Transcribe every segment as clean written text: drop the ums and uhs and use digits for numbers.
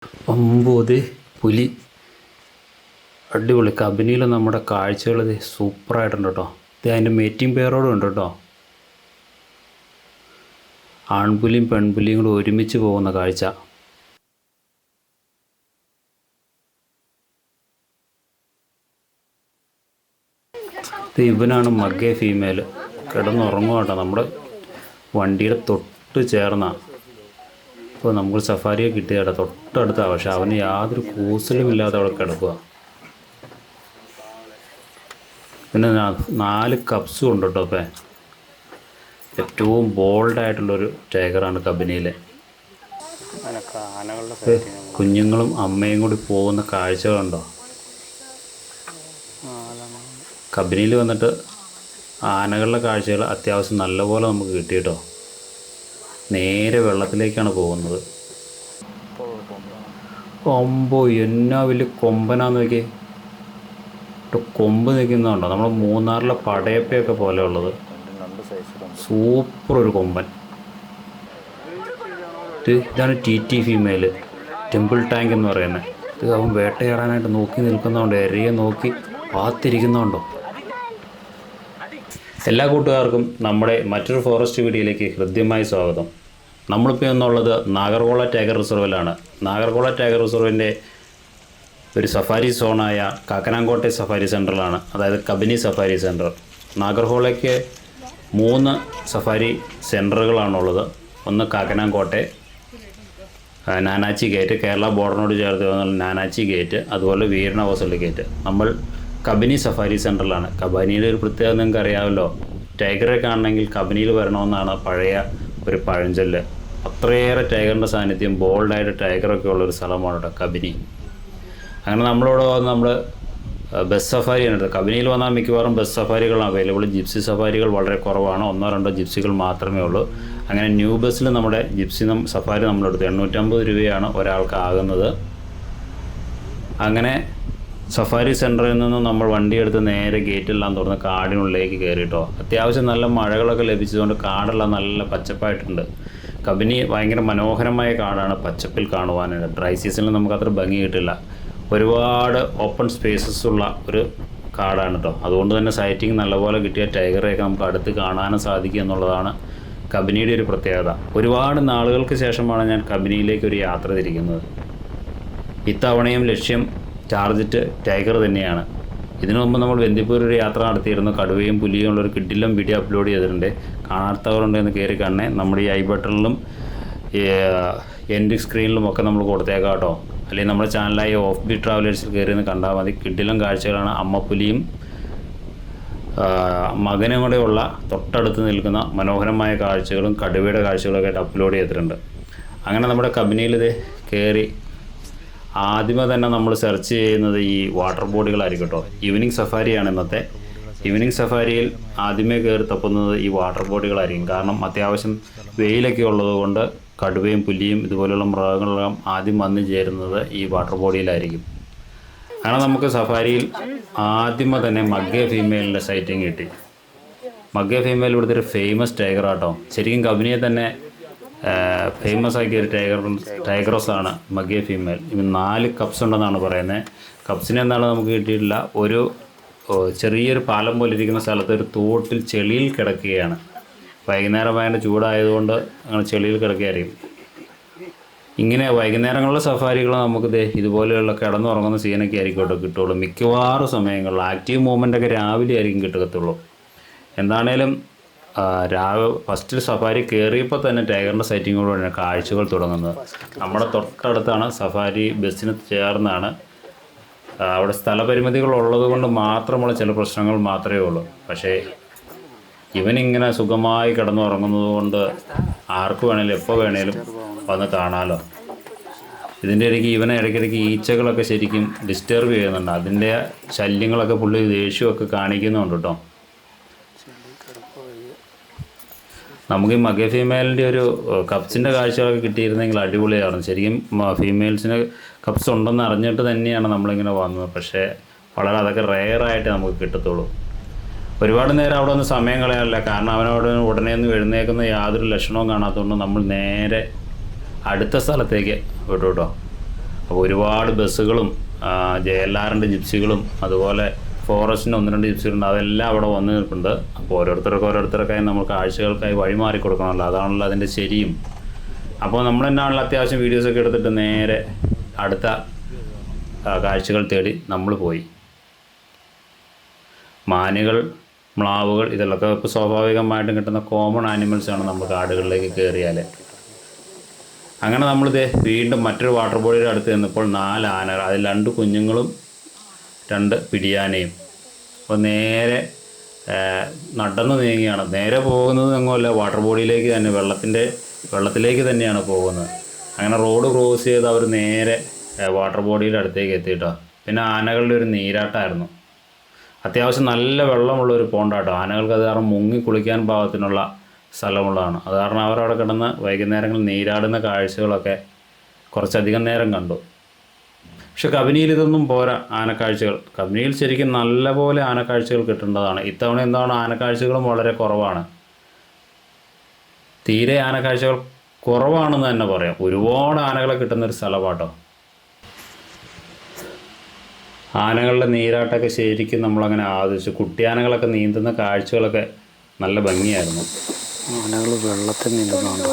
ഒമ്പത് പുലി അടിപൊളി കബനിയിൽ നമ്മുടെ കാഴ്ചകൾ സൂപ്പറായിട്ടുണ്ട് കേട്ടോ. ഇത് അതിൻ്റെ മേറ്റിംഗ് പെയറോടും ഉണ്ട് കേട്ടോ. ആൺപുലിയും പെൺപുലിയും കൂടി ഒരുമിച്ച് പോകുന്ന കാഴ്ച. ഇത് ഇവനാണ് മഗ്ഗേ ഫീമെയിൽ. കിടന്നുറങ്ങുക കേട്ടോ. നമ്മുടെ വണ്ടിയുടെ തൊട്ട് ചേർന്ന. ഇപ്പോൾ നമുക്ക് സഫാരിയെ കിട്ടിയ കേട്ടോ, തൊട്ടടുത്താണ്. പക്ഷെ അവന് യാതൊരു കൂസലുമില്ലാതെ അവിടെ കിടക്കുക. പിന്നെ 4 കപ്സും ഉണ്ട് കേട്ടോ. ഇപ്പം ഏറ്റവും ബോൾഡായിട്ടുള്ളൊരു ടൈഗറാണ് കബനിയിലെ. കുഞ്ഞുങ്ങളും അമ്മയും കൂടി പോകുന്ന കാഴ്ചകളുണ്ടോ. കബനിയിൽ വന്നിട്ട് ആനകളുടെ കാഴ്ചകൾ അത്യാവശ്യം നല്ലപോലെ നമുക്ക് കിട്ടി കേട്ടോ. നേരെ വെള്ളത്തിലേക്കാണ് പോകുന്നത്. എന്നാ വലിയ കൊമ്പനാന്ന് നോക്കിയേ. കൊമ്പ് നിൽക്കുന്നുണ്ടോ. നമ്മൾ മൂന്നാറിലെ പടയപ്പയൊക്കെ പോലെ ഉള്ളത്. സൂപ്പർ ഒരു കൊമ്പൻ. ഇതാണ് ടി ഫീമെയിൽ, ടെമ്പിൾ ടാങ്ക് എന്ന് പറയുന്നത്. ഇത് അവൻ വേട്ടയാടാനായിട്ട് നോക്കി നിൽക്കുന്നതുകൊണ്ട്, എരയെ നോക്കി പാത്തിരിക്കുന്നുണ്ടോ. എല്ലാ കൂട്ടുകാർക്കും നമ്മുടെ മറ്റൊരു ഫോറസ്റ്റ് വീഡിയോയിലേക്ക് ഹൃദ്യമായി സ്വാഗതം. നമ്മളിപ്പോൾ എന്നുള്ളത് നാഗർകോള ടൈഗർ റിസർവിലാണ്. നാഗർകോള ടൈഗർ റിസർവിൻ്റെ ഒരു സഫാരി സോണായ കാക്കനാങ്കോട്ടെ സഫാരി സെൻറ്ററിലാണ്, അതായത് കബനി സഫാരി സെൻറ്റർ. നാഗർകോളയ്ക്ക് 3 സഫാരി സെൻറ്ററുകളാണുള്ളത്. ഒന്ന് കാക്കനാങ്കോട്ടെ, നാനാച്ചി ഗേറ്റ്, കേരള ബോർഡറിനോട് ചേർത്ത് വന്നാൽ നാനാച്ചി ഗേറ്റ്, അതുപോലെ വീരണവസള്ളി ഗേറ്റ്. നമ്മൾ കബനി സഫാരി സെൻറ്ററിലാണ്. കബനിയുടെ ഒരു പ്രത്യേകത നിങ്ങൾക്ക് അറിയാമല്ലോ. ടൈഗറെ കാണണമെങ്കിൽ കബനിയിൽ വരണമെന്നാണ് പഴയ ഒരു പഴഞ്ചൊല്ല്. അത്രയേറെ ടൈഗറിൻ്റെ സാന്നിധ്യം, ബോൾഡായിട്ട് ടൈഗറൊക്കെ ഉള്ളൊരു സ്ഥലമാണ് കേട്ടോ കബനി. അങ്ങനെ നമ്മളിവിടെ വന്ന് നമ്മൾ ബസ് സഫാരിയാണ് എടുത്തത്. കബനിയിൽ വന്നാൽ മിക്കവാറും ബസ് സഫാരികളാണ് അവൈലബിൾ. ജിപ്സി സഫാരികൾ വളരെ കുറവാണ്. 1-2 ജിപ്സികൾ മാത്രമേ ഉള്ളൂ. അങ്ങനെ ന്യൂ ബസ്സിൽ നമ്മുടെ ജിപ്സി സഫാരി നമ്മളെടുത്തു. 850 രൂപയാണ് ഒരാൾക്ക് ആകുന്നത്. അങ്ങനെ സഫാരി സെൻറ്ററിൽ നിന്ന് നമ്മൾ വണ്ടിയെടുത്ത് നേരെ ഗേറ്റെല്ലാം തുറന്ന് കാടിനുള്ളിലേക്ക് കയറിയിട്ടോ. അത്യാവശ്യം നല്ല മഴകളൊക്കെ ലഭിച്ചതുകൊണ്ട് കാടെല്ലാം നല്ല പച്ചപ്പായിട്ടുണ്ട്. കബനി ഭയങ്കര മനോഹരമായ കാടാണ് പച്ചപ്പിൽ കാണുവാനായിട്ട്. ഡ്രൈ സീസണിൽ നമുക്കത്ര ഭംഗി കിട്ടില്ല. ഒരുപാട് ഓപ്പൺ സ്പേസസ് ഉള്ള ഒരു കാടാണ് കേട്ടോ. അതുകൊണ്ട് തന്നെ സൈറ്റിംഗ് നല്ലപോലെ കിട്ടിയ ടൈഗറെയൊക്കെ നമുക്ക് അടുത്ത് കാണാനും സാധിക്കും എന്നുള്ളതാണ് കബനിയുടെ ഒരു പ്രത്യേകത. ഒരുപാട് നാളുകൾക്ക് ശേഷമാണ് ഞാൻ കബനിയിലേക്ക് ഒരു യാത്ര തിരിക്കുന്നത്. ഇത്തവണയും ലക്ഷ്യം ടാർഗറ്റ് ടൈഗർ തന്നെയാണ്. ഇതിനു മുമ്പ് നമ്മൾ ബന്ദിപ്പൂർ ഒരു യാത്ര നടത്തിയിരുന്നു. കടുവയും പുലിയും ഉള്ളൊരു കിഡിലും വീഡിയോ അപ്ലോഡ് ചെയ്തിട്ടുണ്ട്. കാണാത്തവരുണ്ടെന്ന് കയറി കാണണേ. നമ്മുടെ ഈ ഐ ബട്ടണിലും എൻഡ് സ്ക്രീനിലും ഒക്കെ നമ്മൾ കൊടുത്തേക്കാം കേട്ടോ. അല്ലെങ്കിൽ നമ്മുടെ ചാനലായ ഓഫ് ബി ട്രാവലേഴ്സിൽ കയറി നിന്ന് കണ്ടാൽ മതി. കിഡിലും കാഴ്ചകളാണ്. അമ്മപ്പുലിയും മകനും കൂടെ ഉള്ള തൊട്ടടുത്ത് നിൽക്കുന്ന മനോഹരമായ കാഴ്ചകളും കടുവയുടെ കാഴ്ചകളൊക്കെ ആയിട്ട് അപ്ലോഡ് ചെയ്തിട്ടുണ്ട്. അങ്ങനെ നമ്മുടെ കബനിയിൽ ഇത് കയറി ആദ്യമേ തന്നെ നമ്മൾ സെർച്ച് ചെയ്യുന്നത് ഈ വാട്ടർ ബോഡികളായിരിക്കും കേട്ടോ. ഈവനിങ് സഫാരിയാണ് ഇന്നത്തെ. ഈവനിങ് സഫാരിയിൽ ആദ്യമേ കയറി തപ്പുന്നത് ഈ വാട്ടർ ബോഡികളായിരിക്കും. കാരണം അത്യാവശ്യം വെയിലൊക്കെ ഉള്ളതുകൊണ്ട് കടുവയും പുലിയും ഇതുപോലെയുള്ള മൃഗങ്ങളെല്ലാം ആദ്യം വന്നു ചേരുന്നത് ഈ വാട്ടർ ബോഡിയിലായിരിക്കും. അങ്ങനെ നമുക്ക് സഫാരിയിൽ ആദ്യമേ തന്നെ മഗ്ഗേ ഫീമെയിലിൻ്റെ സൈറ്റിങ് കിട്ടി. മഗ്ഗേ ഫീമെയിൽ ഇവിടുത്തെ ഒരു ഫേമസ് ടൈഗറാട്ടോ. ശരിക്കും കബനിയെ തന്നെ ഫേമസ് ആക്കിയ ഒരു ടൈഗറസാണ് മഗ്ഗേ ഫീമെയിൽ. ഇനി 4 കപ്സ് ഉണ്ടെന്നാണ് പറയുന്നത്. കപ്സിനെ എന്താണ് നമുക്ക് കിട്ടിയിട്ടില്ല. ഒരു ചെറിയൊരു പാലം പോലെ ഇരിക്കുന്ന സ്ഥലത്ത് ഒരു തോട്ടിൽ ചെളിയിൽ കിടക്കുകയാണ്. വൈകുന്നേരം ഭയങ്കര ചൂടായതുകൊണ്ട് അങ്ങനെ ചെളിയിൽ കിടക്കുകയായിരിക്കും. ഇങ്ങനെ വൈകുന്നേരങ്ങളിലെ സഫാരികൾ നമുക്ക് ഇതുപോലെയുള്ള കിടന്നുറങ്ങുന്ന സീനൊക്കെ ആയിരിക്കും കേട്ടോ കിട്ടുള്ളൂ. മിക്കവാറും സമയങ്ങളിൽ ആക്റ്റീവ് മൂവ്മെൻ്റൊക്കെ രാവിലെ ആയിരിക്കും കിട്ടത്തുള്ളൂ. എന്താണേലും ഫസ്റ്റ് സഫാരി കയറിയപ്പോൾ തന്നെ ടൈഗറിൻ്റെ സൈറ്റിങ്ങോടുകൂടിയാണ് കാഴ്ചകൾ തുടങ്ങുന്നത്. നമ്മുടെ തൊട്ടടുത്താണ് സഫാരി, ബസ്സിന് ചേർന്നാണ്. അവിടെ സ്ഥലപരിമിതികൾ ഉള്ളത് കൊണ്ട് മാത്രമുള്ള ചില പ്രശ്നങ്ങൾ മാത്രമേ ഉള്ളൂ. പക്ഷേ ഇവനിങ്ങനെ സുഖമായി കിടന്നുറങ്ങുന്നത് കൊണ്ട് ആർക്ക് വേണേലും എപ്പോൾ വേണേലും വന്ന് കാണാമല്ലോ. ഇതിൻ്റെ ഇടയ്ക്ക് ഇവനെ ഇടയ്ക്കിടയ്ക്ക് ഈച്ചകളൊക്കെ ശരിക്കും ഡിസ്റ്റർബ് ചെയ്യുന്നുണ്ട്. അതിൻ്റെ ശല്യങ്ങളൊക്കെ പുള്ളി ദേഷ്യമൊക്കെ കാണിക്കുന്നുണ്ട് കേട്ടോ. നമുക്ക് ഈ മഗ്ഗേ ഫീമെയിലിൻ്റെ ഒരു കപ്സിൻ്റെ കാഴ്ചകളൊക്കെ കിട്ടിയിരുന്നെങ്കിൽ അടിപൊളിയായിരുന്നു. ശരിക്കും ഫീമെയിൽസിന് കപ്സ് ഉണ്ടെന്ന് അറിഞ്ഞിട്ട് തന്നെയാണ് നമ്മളിങ്ങനെ വന്നത്. പക്ഷേ വളരെ അതൊക്കെ റെയറായിട്ട് നമുക്ക് കിട്ടത്തുള്ളൂ. ഒരുപാട് നേരം അവിടെ ഒന്ന് സമയം കളയാനില്ല. കാരണം അവനവിടെ ഉടനെ ഒന്നും എഴുന്നേക്കുന്ന യാതൊരു ലക്ഷണവും കാണാത്തതുകൊണ്ട് നമ്മൾ നേരെ അടുത്ത സ്ഥലത്തേക്ക് വിട്ടു കേട്ടോ. അപ്പോൾ ഒരുപാട് ബസ്സുകളും JLR-ൻ്റെ ജിപ്സികളും അതുപോലെ ഫോറസ്റ്റിന് 1-2 ജിപ്സികളുണ്ട്, അതെല്ലാം അവിടെ വന്ന് നിൽക്കുന്നുണ്ട്. അപ്പോൾ ഓരോരുത്തർക്കായി നമ്മൾ കാഴ്ചകൾക്കായി വഴിമാറി കൊടുക്കണമല്ലോ, അതാണല്ലോ അതിൻ്റെ ശരിയും. അപ്പോൾ നമ്മൾ തന്നെയാണല്ലോ അത്യാവശ്യം വീഡിയോസൊക്കെ എടുത്തിട്ട് നേരെ അടുത്ത കാഴ്ചകൾ തേടി നമ്മൾ പോയി. മാനുകൾ, മ്ലാവുകൾ, ഇതെല്ലാം ഇപ്പോൾ സ്വാഭാവികമായിട്ടും കിട്ടുന്ന കോമൺ ആനിമൽസാണ് നമ്മൾ കാടുകളിലേക്ക് കയറിയാൽ. അങ്ങനെ നമ്മളിത് വീണ്ടും മറ്റൊരു വാട്ടർ ബോഡിയുടെ അടുത്ത് നിന്നപ്പോൾ 4 ആനകൾ, അതിൽ 2 കുഞ്ഞുങ്ങളും 2 പിടിയാനയും. അപ്പോൾ നേരെ നടന്നു നീങ്ങിയാണ്. നേരെ പോകുന്നത് എങ്ങോല്ല, വാട്ടർ ബോഡിയിലേക്ക് തന്നെ, വെള്ളത്തിലേക്ക് തന്നെയാണ് പോകുന്നത്. അങ്ങനെ റോഡ് ക്രോസ് ചെയ്ത് അവർ നേരെ വാട്ടർ ബോഡിയുടെ അടുത്തേക്ക് എത്തിയിട്ടോ. പിന്നെ ആനകളുടെ ഒരു നീരാട്ടമായിരുന്നു. അത്യാവശ്യം നല്ല വെള്ളമുള്ള ഒരു പോണ്ടാട്ടോ. ആനകൾക്ക് അത് കാരണം മുങ്ങി കുളിക്കാൻ പാകത്തിനുള്ള സ്ഥലമുള്ളതാണ്. അത് കാരണം അവരവിടെ കിടന്ന് വൈകുന്നേരങ്ങളിൽ നീരാടുന്ന കാഴ്ചകളൊക്കെ കുറച്ചധികം നേരം കണ്ടു. പക്ഷെ കബനിയിൽ ഇതൊന്നും പോരാ ആനക്കാഴ്ചകൾ. കബനിയിൽ ശരിക്കും നല്ല പോലെ ആനക്കാഴ്ചകൾ കിട്ടേണ്ടതാണ്. ഇത്തവണ എന്താണ് ആനക്കാഴ്ചകളും വളരെ കുറവാണ്. തീരെ ആനക്കാഴ്ചകൾ കുറവാണെന്ന് തന്നെ പറയാം. ഒരുപാട് ആനകളെ കിട്ടുന്നൊരു സ്ഥലമാട്ടോ. ആനകളുടെ നീരാട്ടമൊക്കെ ശരിക്കും നമ്മളങ്ങനെ ആദരിച്ചു. കുട്ടിയാനകളൊക്കെ നീന്തുന്ന കാഴ്ചകളൊക്കെ നല്ല ഭംഗിയായിരുന്നു. ആനകൾ വെള്ളത്തിൽ നീന്തുന്നുണ്ട്.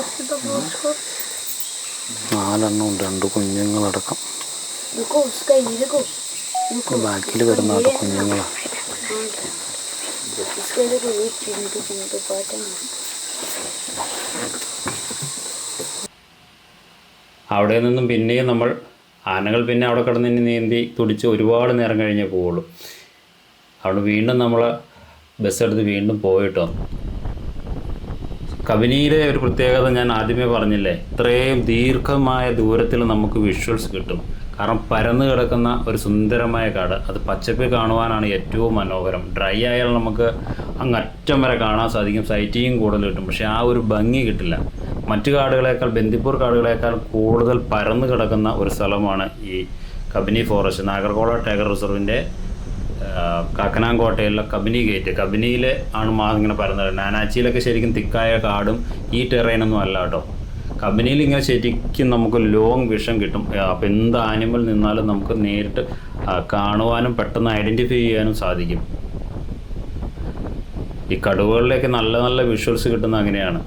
4 എണ്ണം, 2 കുഞ്ഞുങ്ങളടക്കം. ബാക്കിൽ വരുന്ന കേട്ടോ കുഞ്ഞുങ്ങൾ. അവിടെ നിന്നും പിന്നെയും നമ്മൾ ആനകൾ പിന്നെ അവിടെ കിടന്ന് നീന്തി തുടിച്ച് ഒരുപാട് നേരം കഴിഞ്ഞേ പോവുള്ളൂ. അവിടെ വീണ്ടും നമ്മൾ ബസ്സെടുത്ത് വീണ്ടും പോയിട്ടോ. കബനിയിലെ ഒരു പ്രത്യേകത ഞാൻ ആദ്യമേ പറഞ്ഞില്ലേ, ഇത്രയും ദീർഘമായ ദൂരത്തിൽ നമുക്ക് വിഷ്വൽസ് കിട്ടും. കാരണം പരന്ന് കിടക്കുന്ന ഒരു സുന്ദരമായ കാട്, അത് പച്ചപ്പ് കാണുവാനാണ് ഏറ്റവും മനോഹരം. ഡ്രൈ ആയാൽ നമുക്ക് അങ്ങറ്റം വരെ കാണാൻ സാധിക്കും, സൈറ്റിങ് കൂടുതൽ കിട്ടും. പക്ഷേ ആ ഒരു ഭംഗി കിട്ടില്ല. മറ്റു കാടുകളേക്കാൾ, ബന്ദിപ്പൂർ കാടുകളേക്കാൾ കൂടുതൽ പരന്ന് കിടക്കുന്ന ഒരു സ്ഥലമാണ് ഈ കബനി ഫോറസ്റ്റ്. നാഗർകോള ടൈഗർ റിസർവിൻ്റെ കാക്കനാങ്കോട്ടയിലുള്ള കബനി ഗേറ്റ്. കബനിയിൽ ആണ് ഇങ്ങനെ പരന്നത്. നാനാച്ചിയിലൊക്കെ ശരിക്കും തിക്കായ കാടും ഈ ടെറൈനൊന്നും അല്ല കേട്ടോ. കബനിയിൽ ഇങ്ങനെ ശരിക്കും നമുക്ക് ലോങ് വിഷൻ കിട്ടും. അപ്പോൾ എന്ത് ആനിമൽ നിന്നാലും നമുക്ക് നേരിട്ട് കാണുവാനും പെട്ടെന്ന് ഐഡൻറ്റിഫൈ ചെയ്യാനും സാധിക്കും. ഈ കടുവകളിലേക്ക് നല്ല നല്ല വിഷ്വൽസ് കിട്ടുന്ന അങ്ങനെയാണ്.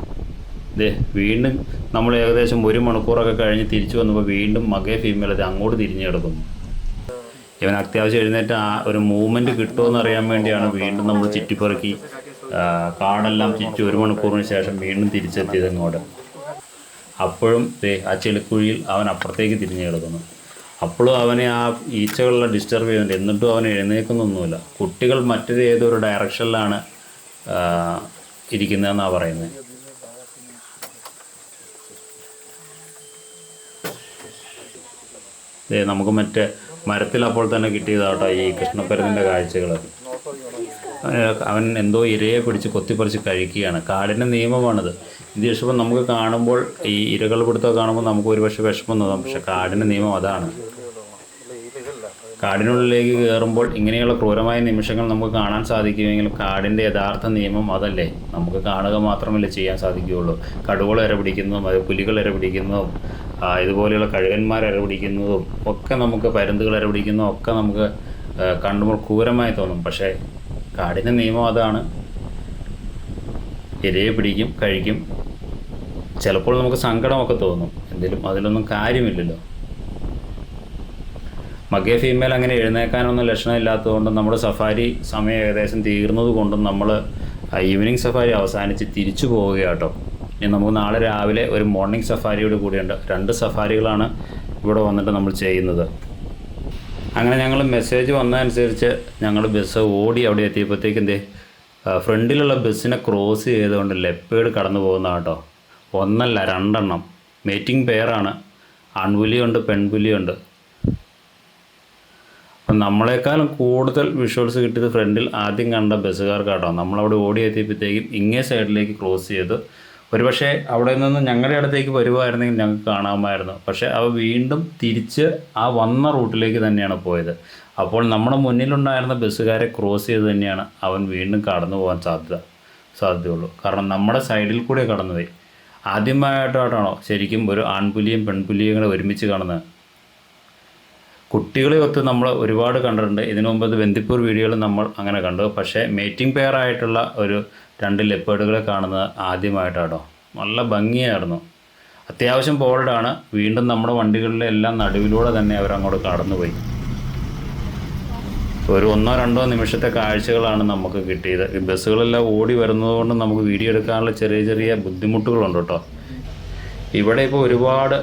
വീണ്ടും നമ്മൾ ഏകദേശം 1 മണിക്കൂറൊക്കെ കഴിഞ്ഞ് തിരിച്ചു വന്നപ്പോൾ വീണ്ടും മകേ ഫീമെയിൽ അത് അങ്ങോട്ട് തിരിഞ്ഞു കിടക്കുന്നു. ഇവൻ അത്യാവശ്യം എഴുന്നേറ്റ് ഒരു മൂവ്മെൻറ്റ് കിട്ടുമെന്ന് അറിയാൻ വേണ്ടിയാണ് വീണ്ടും നമ്മൾ ചുറ്റിപ്പെറുക്കി കാടെല്ലാം ചുറ്റി 1 മണിക്കൂറിന് ശേഷം വീണ്ടും തിരിച്ചെത്തിയത് ഇങ്ങോട്ട്. അപ്പോഴും ആ ചെളിക്കുഴിയിൽ അവൻ അപ്പുറത്തേക്ക് തിരിഞ്ഞു കിടക്കുന്നു. അപ്പോഴും അവനെ ആ ഈച്ചകളെല്ലാം ഡിസ്റ്റർബ് ചെയ്യുന്നുണ്ട്. എന്നിട്ടും അവൻ എഴുന്നേൽക്കുന്നൊന്നുമില്ല. കുട്ടികൾ മറ്റൊരു ഏതൊരു ഡയറക്ഷനിലാണ് ഇരിക്കുന്നതെന്നാണ് പറയുന്നത്. നമുക്ക് മറ്റേ മരത്തിൽ അപ്പോൾ തന്നെ കിട്ടിയതാട്ടോ ഈ കൃഷ്ണപ്പരുന്നിൻ്റെ കാഴ്ചകൾ. അവൻ എന്തോ ഇരയെ പിടിച്ച് കൊത്തിപ്പറിച്ച് കഴിക്കുകയാണ്. കാടിൻ്റെ നിയമമാണിത്. ഇത് വിഷമം നമുക്ക് കാണുമ്പോൾ, ഈ ഇരകൾ പിടുത്തം കാണുമ്പോൾ നമുക്ക് ഒരുപക്ഷെ വിഷമം തോന്നാം. പക്ഷെ കാടിൻ്റെ നിയമം അതാണ്. കാടിനുള്ളിലേക്ക് കയറുമ്പോൾ ഇങ്ങനെയുള്ള ക്രൂരമായ നിമിഷങ്ങൾ നമുക്ക് കാണാൻ സാധിക്കുമെങ്കിലും കാടിൻ്റെ യഥാർത്ഥ നിയമം അതല്ലേ. നമുക്ക് കാണുക മാത്രമല്ലേ ചെയ്യാൻ സാധിക്കുകയുള്ളൂ. കടുവകൾ ഇര പിടിക്കുന്നതും പുലികൾ ഇര പിടിക്കുന്നതും ഇതുപോലെയുള്ള കഴുകന്മാർ ഇര പിടിക്കുന്നതും ഒക്കെ, നമുക്ക് പരുന്തുകൾ ഇര പിടിക്കുന്നതും ഒക്കെ നമുക്ക് കണ്ടുമ്പോൾ ക്രൂരമായി തോന്നും. പക്ഷേ കാടിൻ്റെ നിയമം അതാണ്. ഇരയെ പിടിക്കും, കഴിക്കും. ചിലപ്പോൾ നമുക്ക് സങ്കടമൊക്കെ തോന്നും. എന്തെങ്കിലും അതിലൊന്നും കാര്യമില്ലല്ലോ. മകേ ഫീമെയിൽ അങ്ങനെ എഴുന്നേക്കാനൊന്നും ലക്ഷണമില്ലാത്തതുകൊണ്ട് നമ്മുടെ സഫാരി സമയം ഏകദേശം തീർന്നത് കൊണ്ടും നമ്മൾ ഈവനിങ് സഫാരി അവസാനിച്ച് തിരിച്ചു പോവുകയാട്ടോ. ഇനി നമുക്ക് നാളെ രാവിലെ ഒരു മോർണിംഗ് സഫാരിയോട് കൂടിയുണ്ട്. 2 സഫാരികളാണ് ഇവിടെ വന്നിട്ട് നമ്മൾ ചെയ്യുന്നത്. അങ്ങനെ ഞങ്ങൾ മെസ്സേജ് വന്നതനുസരിച്ച് ഞങ്ങൾ ബസ് ഓടി അവിടെ എത്തിയപ്പോഴത്തേക്കും ഫ്രണ്ടിലുള്ള ബസ്സിനെ ക്രോസ് ചെയ്തുകൊണ്ട് ലെപ്പേഡ് കടന്നു പോകുന്ന കേട്ടോ. 1 അല്ല 2 എണ്ണം. മേറ്റിംഗ് പെയറാണ്. ആൺപുലിയുണ്ട്, പെൺപുലിയുണ്ട്. അപ്പം നമ്മളെക്കാളും കൂടുതൽ വിഷ്വൽസ് കിട്ടിയത് ഫ്രണ്ടിൽ ആദ്യം കണ്ട ബസ്സുകാർക്കാട്ടോ. നമ്മളവിടെ ഓടി എത്തിയപ്പോഴത്തേക്കും ഇങ്ങേ സൈഡിലേക്ക് ക്രോസ് ചെയ്ത്, ഒരുപക്ഷെ അവിടെ നിന്ന് ഞങ്ങളുടെ അടുത്തേക്ക് വരുമായിരുന്നെങ്കിൽ ഞങ്ങൾക്ക് കാണാമായിരുന്നു. പക്ഷേ അവ വീണ്ടും തിരിച്ച് ആ വന്ന റൂട്ടിലേക്ക് തന്നെയാണ് പോയത്. അപ്പോൾ നമ്മുടെ മുന്നിലുണ്ടായിരുന്ന ബസ്സുകാരെ ക്രോസ് ചെയ്ത് തന്നെയാണ് അവൻ വീണ്ടും കടന്നു പോകാൻ സാധ്യതയുള്ളൂ. കാരണം നമ്മുടെ സൈഡിൽ കൂടെ കടന്നുപോയി. ആദ്യമായിട്ടാണോ ശരിക്കും ഒരു ആൺപുലിയും പെൺപുലിയും കൂടെ ഒരുമിച്ച് കാണുന്നത്. കുട്ടികളെ ഒത്ത് നമ്മൾ ഒരുപാട് കണ്ടിട്ടുണ്ട്. ഇതിനു മുമ്പ് ബന്ദിപ്പൂർ വീഡിയോയിൽ നമ്മൾ അങ്ങനെ കണ്ടു. പക്ഷേ മേറ്റിംഗ് പെയർ ആയിട്ടുള്ള ഒരു 2 ലെപ്പേർഡുകളെ കാണുന്നത് ആദ്യമായിട്ടാണോ. നല്ല ഭംഗിയായിരുന്നു. അത്യാവശ്യം ബോൾഡാണ്. വീണ്ടും നമ്മുടെ വണ്ടികളിലെ എല്ലാം നടുവിലൂടെ തന്നെ അവരങ്ങോട്ട് കടന്നുപോയി. ഒരു 1-2 നിമിഷത്തെ കാഴ്ചകളാണ് നമുക്ക് കിട്ടിയത്. ഈ ബസ്സുകളെല്ലാം ഓടി വരുന്നതുകൊണ്ട് നമുക്ക് വീഡിയോ എടുക്കാനുള്ള ചെറിയ ചെറിയ ബുദ്ധിമുട്ടുകളുണ്ട് കേട്ടോ. ഇവിടെ ഇപ്പോൾ ഒരുപാട്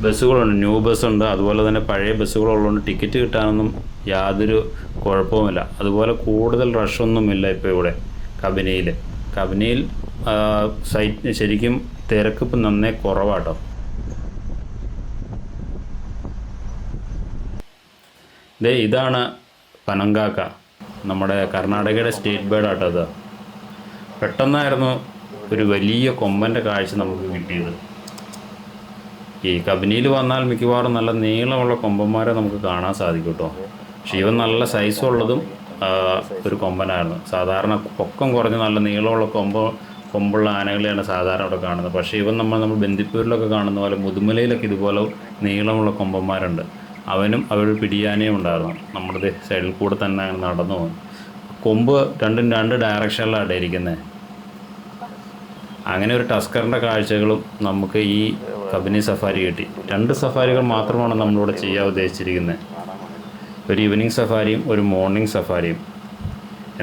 ബസ്സുകളുണ്ട്. ന്യൂ ബസ്സുണ്ട്, അതുപോലെ തന്നെ പഴയ ബസ്സുകളുള്ളതുകൊണ്ട് ടിക്കറ്റ് കിട്ടാനൊന്നും യാതൊരു കുഴപ്പവുമില്ല. അതുപോലെ കൂടുതൽ റഷൊന്നുമില്ല ഇപ്പോൾ ഇവിടെ കബനിയിൽ സൈറ്റ് ശരിക്കും തിരക്ക് ഇപ്പം നന്നേ കുറവാട്ടോ. ഇതാണ് പനങ്കാക്ക, നമ്മുടെ കർണാടകയുടെ സ്റ്റേറ്റ് ബേർഡ് ആട്ടോ. അത് പെട്ടെന്നായിരുന്നു ഒരു വലിയ കൊമ്പൻ്റെ കാഴ്ച നമുക്ക് കിട്ടിയത്. ഈ കബനിയിൽ വന്നാൽ മിക്കവാറും നല്ല നീളമുള്ള കൊമ്പന്മാരെ നമുക്ക് കാണാൻ സാധിക്കും കേട്ടോ. പക്ഷേ ഇവൻ നല്ല സൈസുള്ളതും ഒരു കൊമ്പനായിരുന്നു. സാധാരണ പൊക്കം കുറഞ്ഞ് നല്ല നീളമുള്ള കൊമ്പുള്ള ആനകളെയാണ് സാധാരണ ഇവിടെ കാണുന്നത്. പക്ഷേ ഇവൻ നമ്മൾ ബന്ദിപ്പൂരിലൊക്കെ കാണുന്ന പോലെ മുതുമലയിലൊക്കെ ഇതുപോലെ നീളമുള്ള കൊമ്പന്മാരുണ്ട്. അവനും അവരുടെ പിടിയാനയും ഉണ്ടായിരുന്നു. നമ്മുടെ സൈഡിൽ കൂടെ തന്നെ അങ്ങനെ നടന്നു പോകും. കൊമ്പ് 2 ഡയറക്ഷനിലാണ് ഇരിക്കുന്നത്. അങ്ങനെ ഒരു ടസ്കറിൻ്റെ കാഴ്ചകളും നമുക്ക് ഈ കബനി സഫാരി കിട്ടി. 2 സഫാരികൾ മാത്രമാണ് നമ്മളിവിടെ ചെയ്യാൻ ഉദ്ദേശിച്ചിരിക്കുന്നത്. ഒരു ഈവനിങ് സഫാരിയും ഒരു മോർണിംഗ് സഫാരിയും.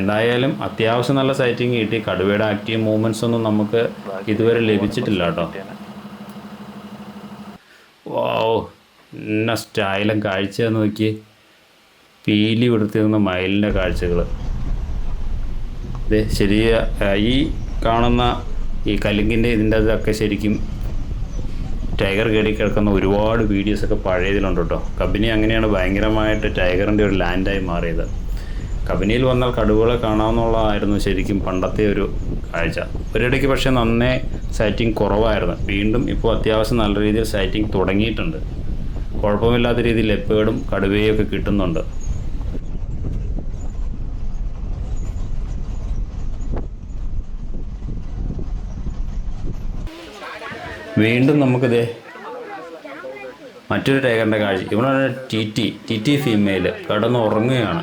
എന്തായാലും അത്യാവശ്യം നല്ല സൈറ്റിങ് കിട്ടി. കടുവയുടെ ആക്റ്റീവ് മൂവ്മെൻറ്റ്സ് ഒന്നും നമുക്ക് ഇതുവരെ ലഭിച്ചിട്ടില്ല കേട്ടോ. വാവ്, എന്ന സ്റ്റൈലും കാഴ്ചയെന്ന് നോക്കി. പീലി വിടുത്തിരുന്ന മയിലിൻ്റെ കാഴ്ചകൾ. ഈ കാണുന്ന ഈ കലുങ്കിൻ്റെ ഇതിൻ്റെ അതൊക്കെ ശരിക്കും ടൈഗർ കയറി കിടക്കുന്ന ഒരുപാട് വീഡിയോസൊക്കെ പഴയതിലുണ്ട് കേട്ടോ. കബനി അങ്ങനെയാണ് ഭയങ്കരമായിട്ട് ടൈഗറിൻ്റെ ഒരു ലാൻഡായി മാറിയത്. കബനിയിൽ വന്നാൽ കടുവകളെ കാണാമെന്നുള്ളതായിരുന്നു ശരിക്കും പണ്ടത്തെ ഒരു കാഴ്ച. ഒരിടയ്ക്ക് പക്ഷേ നന്നേ സൈറ്റിംഗ് കുറവായിരുന്നു. വീണ്ടും ഇപ്പോൾ അത്യാവശ്യം നല്ല രീതിയിൽ സൈറ്റിംഗ് തുടങ്ങിയിട്ടുണ്ട്. കുഴപ്പമില്ലാത്ത രീതിയിൽ ലെപ്പേർഡും കടുവയും ഒക്കെ കിട്ടുന്നുണ്ട്. വീണ്ടും നമുക്കിത് മറ്റൊരു ടൈഗറിൻ്റെ കാഴ്ച. ഇവനാണ് ടി ടി ഫീമെയിൽ കിടന്നുറങ്ങുകയാണ്.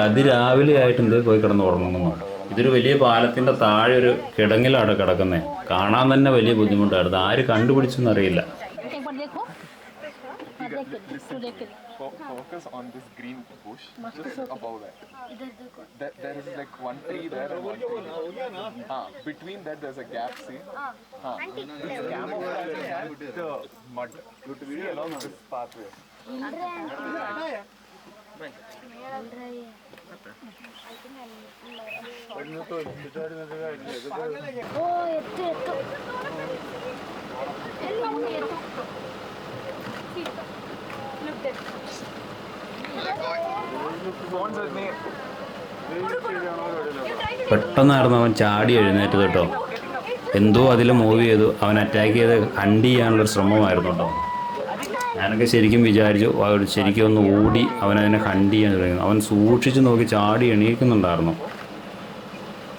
അതിരാവിലെ ആയിട്ട് പോയി കിടന്നുറങ്ങുന്നു. ഇതൊരു വലിയ പാലത്തിൻ്റെ താഴെ ഒരു കിടങ്ങിലാണ് കിടക്കുന്നത്. കാണാൻ തന്നെ വലിയ ബുദ്ധിമുട്ടായിരുന്നു. ആര് കണ്ടുപിടിച്ചെന്നറിയില്ല. Focus on this green bush just above that. There is like one tree there and one tree there. Between that there's a gap, see? This camouflage and the mud. See along this pathway. പെട്ടെന്നായിരുന്നു അവൻ ചാടി എഴുന്നേറ്റത് കേട്ടോ. എന്തോ അതിൽ move ചെയ്തു. അവൻ attack ചെയ്ത് hunt ചെയ്യാനുള്ളൊരു ശ്രമമായിരുന്നു കേട്ടോ. ഞാനൊക്കെ ശരിക്കും വിചാരിച്ചു ശരിക്കും ഒന്ന് ഓടി അവനതിനെ ഹണ്ട് ചെയ്യാൻ തുടങ്ങി. അവൻ സൂക്ഷിച്ച് നോക്കി ചാടി എണീക്കുന്നുണ്ടായിരുന്നു.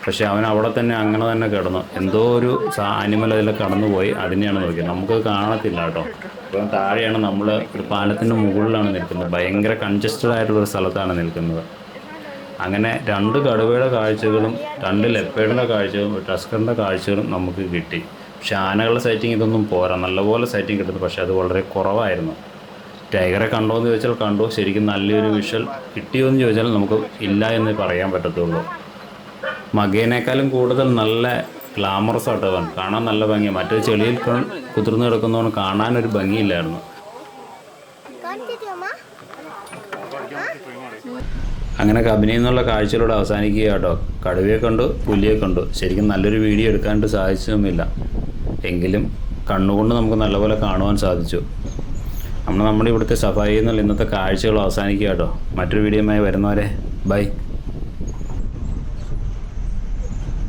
പക്ഷേ അവൻ അവിടെ തന്നെ അങ്ങനെ തന്നെ കിടന്നു. എന്തോ ഒരു ആനിമൽ അതിൽ കടന്നുപോയി. അതിനെയാണ് നോക്കിയത്. നമുക്കത് കാണത്തില്ല കേട്ടോ. ഇപ്പം താഴെയാണ് നമ്മൾ ഒരു പാലത്തിൻ്റെ മുകളിലാണ് നിൽക്കുന്നത്. ഭയങ്കര കൺജസ്റ്റഡ് ആയിട്ടുള്ളൊരു സ്ഥലത്താണ് നിൽക്കുന്നത്. അങ്ങനെ 2 കടുവയുടെ കാഴ്ചകളും 2 ലെപ്പേർഡിൻ്റെ കാഴ്ചകളും ഒരു ടസ്കറിൻ്റെ കാഴ്ചകളും നമുക്ക് കിട്ടി. പക്ഷേ ആനകളുടെ സൈറ്റിങ് ഇതൊന്നും പോരാ. നല്ലപോലെ സൈറ്റിങ് കിട്ടുന്നു. പക്ഷേ അത് വളരെ കുറവായിരുന്നു. ടൈഗറെ കണ്ടോ എന്ന് ചോദിച്ചാൽ കണ്ടു. ശരിക്കും നല്ലൊരു വിഷ്വൽ കിട്ടിയോ എന്ന് ചോദിച്ചാൽ നമുക്ക് ഇല്ല എന്ന് പറയാൻ പറ്റത്തുള്ളൂ. മകേനേക്കാളും കൂടുതൽ നല്ല ഗ്ലാമറസ് ആയിട്ട് അവൻ കാണാൻ നല്ല ഭംഗിയാണ്. മറ്റേ ചെളിയിൽ കുതിർന്ന് കിടക്കുന്നതുകൊണ്ട് കാണാനൊരു ഭംഗിയില്ലായിരുന്നു. അങ്ങനെ കബനിയിൽ നിന്നുള്ള കാഴ്ചയിലൂടെ അവസാനിക്കുക കേട്ടോ. കടുവയെ കണ്ടു, പുലിയെ കണ്ടു. ശരിക്കും നല്ലൊരു വീഡിയോ എടുക്കാനായിട്ട് സാധിച്ചതുമില്ല. എങ്കിലും കണ്ണുകൊണ്ട് നമുക്ക് നല്ലപോലെ കാണുവാൻ സാധിച്ചു. നമ്മുടെ ഇവിടുത്തെ സഫാരിയിൽ നിന്നുള്ള ഇന്നത്തെ കാഴ്ചകൾ അവസാനിക്കുക കേട്ടോ. മറ്റൊരു വീഡിയോയുമായി വരുന്നവരെ ബൈ.